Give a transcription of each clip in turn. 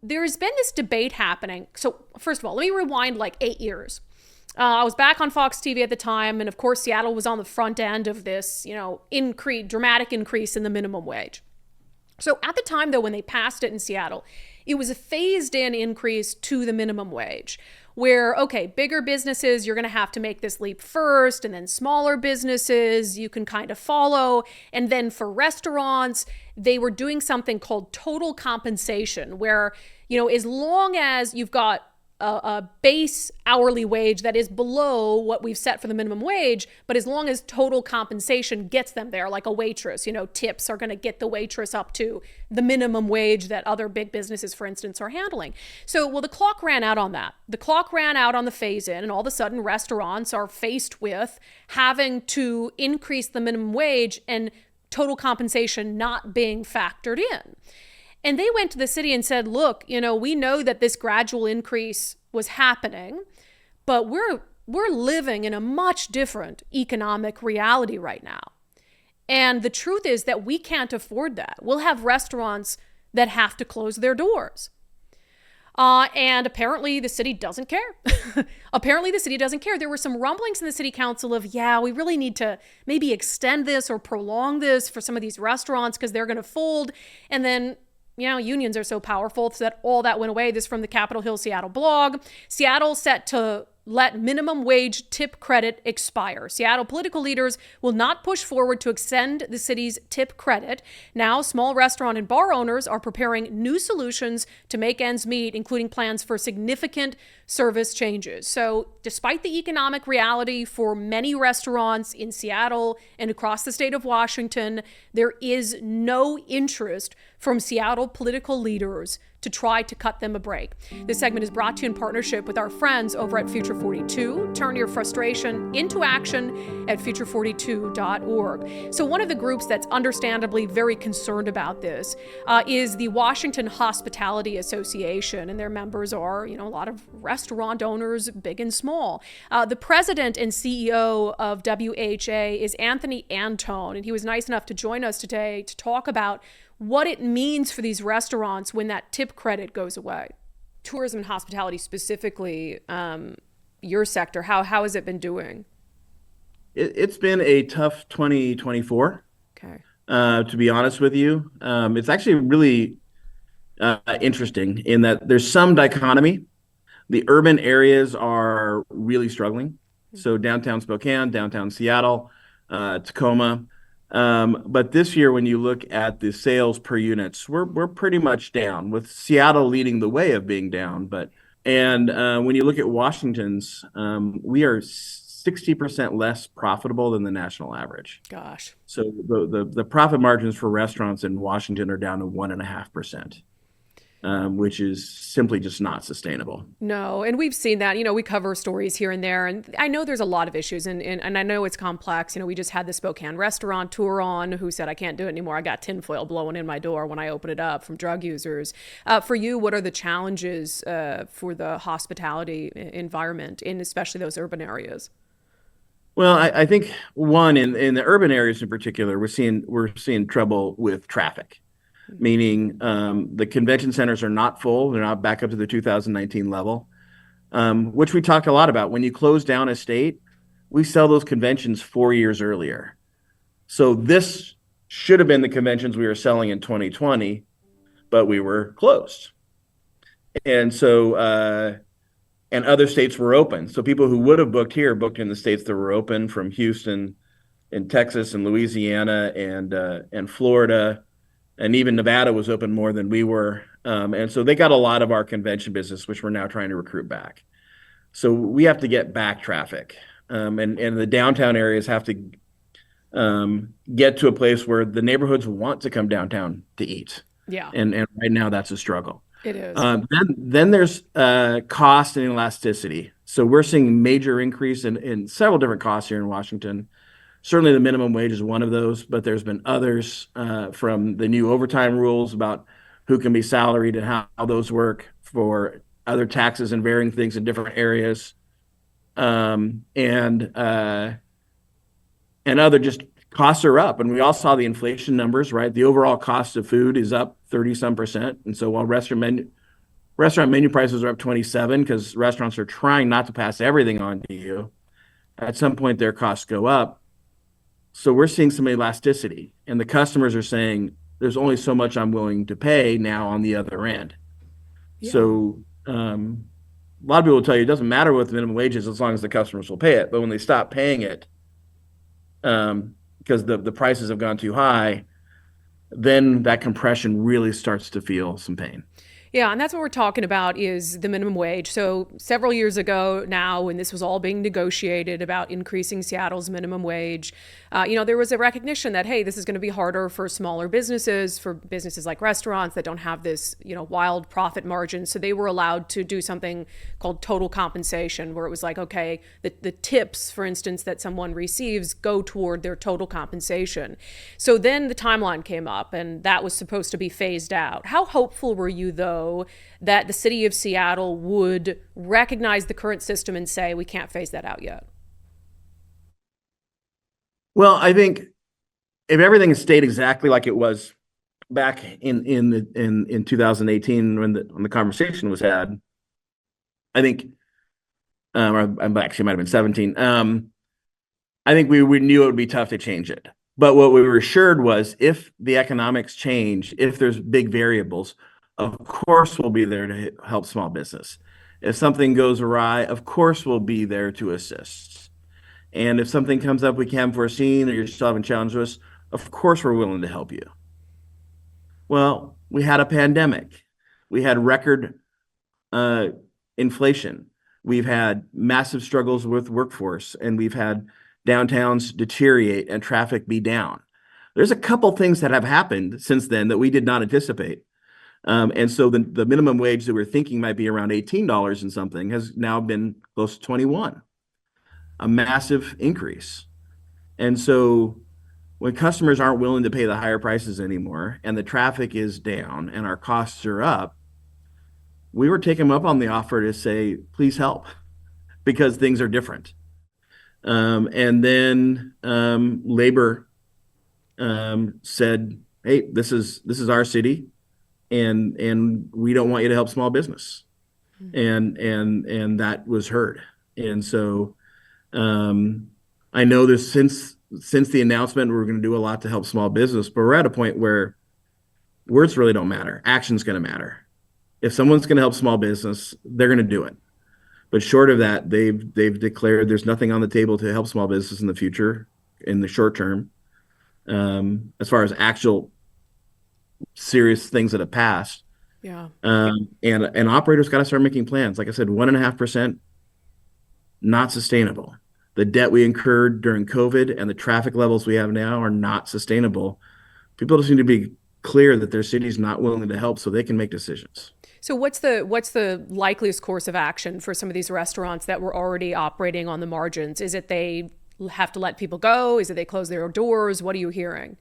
there's been this debate happening. So first of all, let me rewind like 8 years. I was back on Fox TV at the time, and of course, Seattle was on the front end of this, dramatic increase in the minimum wage. So at the time, though, when they passed it in Seattle, it was a phased in increase to the minimum wage where, okay, bigger businesses, you're going to have to make this leap first, and then smaller businesses, you can kind of follow. And then for restaurants, they were doing something called total compensation, where, as long as you've got a base hourly wage that is below what we've set for the minimum wage, but as long as total compensation gets them there, like a waitress, tips are going to get the waitress up to the minimum wage that other big businesses, for instance, are handling. So, well, the clock ran out on that. The clock ran out on the phase in, and all of a sudden restaurants are faced with having to increase the minimum wage and total compensation not being factored in. And they went to the city and said, look, we know that this gradual increase was happening, but we're living in a much different economic reality right now. And the truth is that we can't afford that. We'll have restaurants that have to close their doors. And apparently the city doesn't care. Apparently the city doesn't care. There were some rumblings in the city council of, we really need to maybe extend this or prolong this for some of these restaurants because they're going to fold. And then unions are so powerful that all that went away. This from the Capitol Hill Seattle blog. Seattle set to let minimum wage tip credit expire. Seattle political leaders will not push forward to extend the city's tip credit. Now, small restaurant and bar owners are preparing new solutions to make ends meet, including plans for significant service changes. So, despite the economic reality for many restaurants in Seattle and across the state of Washington, there is no interest from Seattle political leaders to try to cut them a break. This segment is brought to you in partnership with our friends over at Future 42. Turn your frustration into action at future42.org. So one of the groups that's understandably very concerned about this is the Washington Hospitality Association, and their members are, a lot of restaurant owners, big and small. The president and CEO of WHA is Anthony Antone, and he was nice enough to join us today to talk about what it means for these restaurants when that tip credit goes away. Tourism and hospitality specifically, your sector, how has it been doing? It's been a tough 2024. Okay. To be honest with you, it's actually really interesting in that there's some dichotomy. The urban areas are really struggling. So downtown Spokane, downtown Seattle, Tacoma. But this year, when you look at the sales per units, we're pretty much down, with Seattle leading the way of being down. And when you look at Washington's, we are 60% less profitable than the national average. Gosh. So the profit margins for restaurants in Washington are down to 1.5%. Which is simply just not sustainable. No, and we've seen that. We cover stories here and there, and I know there's a lot of issues, and I know it's complex. We just had the Spokane restaurant tour on who said, I can't do it anymore. I got tinfoil blowing in my door when I open it up from drug users. For you, what are the challenges for the hospitality environment in especially those urban areas? Well, I think one, in the urban areas in particular, we're seeing trouble with traffic. Meaning the convention centers are not full. They're not back up to the 2019 level, which we talked a lot about. When you close down a state, we sell those conventions 4 years earlier. So this should have been the conventions we were selling in 2020, but we were closed. And so, and other states were open. So people who would have booked here booked in the states that were open, from Houston and Texas and Louisiana and Florida. And even Nevada was open more than we were. And so they got a lot of our convention business, which we're now trying to recruit back. So we have to get back traffic. And the downtown areas have to get to a place where the neighborhoods want to come downtown to eat. Yeah. And right now that's a struggle. It is. Then there's cost and elasticity. So we're seeing major increase in several different costs here in Washington. Certainly the minimum wage is one of those, but there's been others from the new overtime rules about who can be salaried and how those work, for other taxes and varying things in different areas. And other just costs are up. And we all saw the inflation numbers, right? The overall cost of food is up 30-some%. And so while Restaurant menu prices are up 27 because restaurants are trying not to pass everything on to you. At some point, their costs go up. So we're seeing some elasticity, and the customers are saying, there's only so much I'm willing to pay now on the other end. Yeah. So a lot of people will tell you it doesn't matter what the minimum wage is as long as the customers will pay it. But when they stop paying it, because the prices have gone too high, then that compression really starts to feel some pain. Yeah, and that's what we're talking about is the minimum wage. So several years ago now, when this was all being negotiated about increasing Seattle's minimum wage, there was a recognition that, hey, this is going to be harder for smaller businesses, for businesses like restaurants that don't have this, wild profit margin. So they were allowed to do something called total compensation, where it was like, okay, the tips, for instance, that someone receives go toward their total compensation. So then the timeline came up, and that was supposed to be phased out. How hopeful were you, though, that the city of Seattle would recognize the current system and say, we can't phase that out yet? Well, I think if everything stayed exactly like it was back in 2018 when the conversation was had, I think, or actually it might have been 17. I think we knew it would be tough to change it. But what we were assured was if the economics change, if there's big variables, of course we'll be there to help small business. If something goes awry, of course we'll be there to assist. And if something comes up we can't foresee or you're still having challenges with us, of course we're willing to help you. Well, we had a pandemic. We had record inflation. We've had massive struggles with workforce, and we've had downtowns deteriorate and traffic be down. There's a couple things that have happened since then that we did not anticipate. And so the minimum wage that we're thinking might be around $18 and something has now been close to 21, a massive increase. And so when customers aren't willing to pay the higher prices anymore and the traffic is down and our costs are up, we were taking them up on the offer to say, please help, because things are different. And then labor said, hey, this is our city, and we don't want you to help small business. And that was heard. And so I know this since the announcement, we're going to do a lot to help small business, but we're at a point where words really don't matter. Action's going to matter. If someone's going to help small business, they're going to do it. But short of that, they've declared there's nothing on the table to help small business in the future, in the short term, as far as actual serious things that have passed. Yeah. And operators got to start making plans. Like I said, 1.5%, not sustainable. The debt we incurred during COVID and the traffic levels we have now are not sustainable. People just need to be clear that their city's not willing to help so they can make decisions. So what's the likeliest course of action for some of these restaurants that were already operating on the margins? Is it they have to let people go? Is it they close their doors? What are you hearing?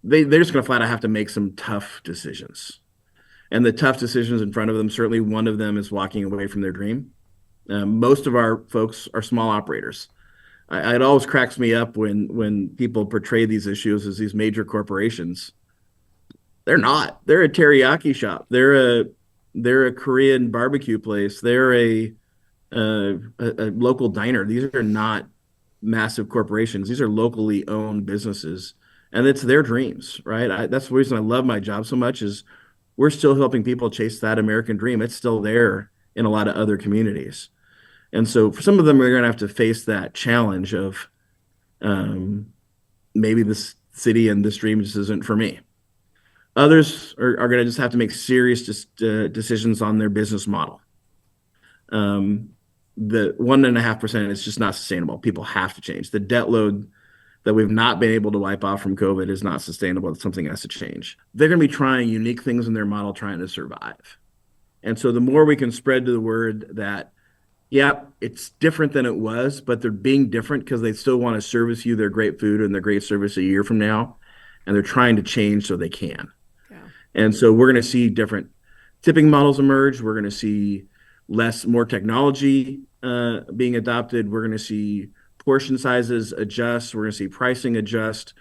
They're just going to flat out have to make some tough decisions. And the tough decisions in front of them, certainly one of them is walking away from their dream. Most of our folks are small operators. It always cracks me up when people portray these issues as these major corporations. They're not. They're a teriyaki shop. They're a Korean barbecue place. They're a local diner. These are not massive corporations. These are locally owned businesses, and it's their dreams, right? That's the reason I love my job so much is we're still helping people chase that American dream. It's still there in a lot of other communities. And so for some of them, we're going to have to face that challenge of maybe this city and this dream just isn't for me. Others are going to just have to make serious decisions on their business model. The 1.5% is just not sustainable. People have to change. The debt load that we've not been able to wipe off from COVID is not sustainable. It's something that has to change. They're going to be trying unique things in their model, trying to survive. And so the more we can spread to the word that, yeah, it's different than it was, but they're being different because they still want to service you their great food and their great service a year from now. And they're trying to change so they can. Yeah. And so we're going to see different tipping models emerge. We're going to see more technology being adopted. We're going to see portion sizes adjust. We're going to see pricing adjust.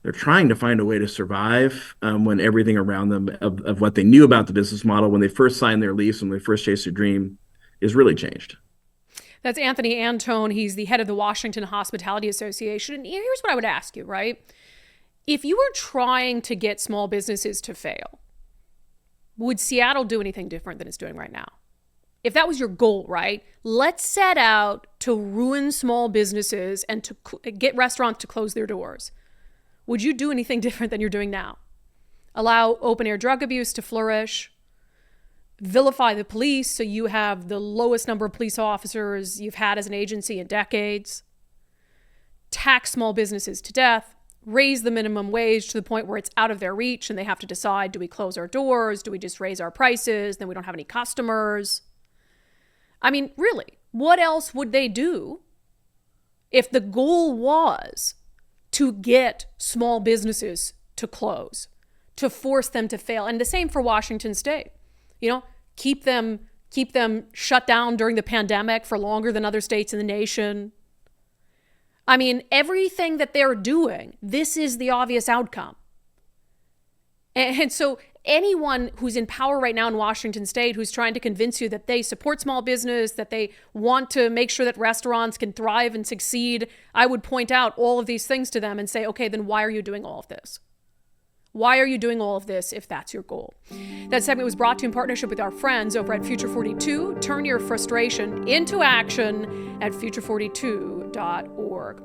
they're trying to find a way to survive when everything around them of what they knew about the business model when they first signed their lease, when they first chased their dream, is really changed. That's Anthony Antone. He's the head of the Washington Hospitality Association. And here's what I would ask you, right? If you were trying to get small businesses to fail, would Seattle do anything different than it's doing right now? If that was your goal, right? Let's set out to ruin small businesses and to get restaurants to close their doors. Would you do anything different than you're doing now? Allow open-air drug abuse to flourish? Vilify the police so you have the lowest number of police officers you've had as an agency in decades? Tax small businesses to death? Raise the minimum wage to the point where it's out of their reach and they have to decide, do we close our doors? Do we just raise our prices? Then we don't have any customers. I mean, really, what else would they do if the goal was to get small businesses to close, to force them to fail? And the same for Washington State. You know, keep them shut down during the pandemic for longer than other states in the nation. I mean, everything that they're doing, this is the obvious outcome. And so anyone who's in power right now in Washington State who's trying to convince you that they support small business, that they want to make sure that restaurants can thrive and succeed, I would point out all of these things to them and say, okay, then why are you doing all of this? Why are you doing all of this if that's your goal? That segment was brought to you in partnership with our friends over at Future 42. Turn your frustration into action at future42.org.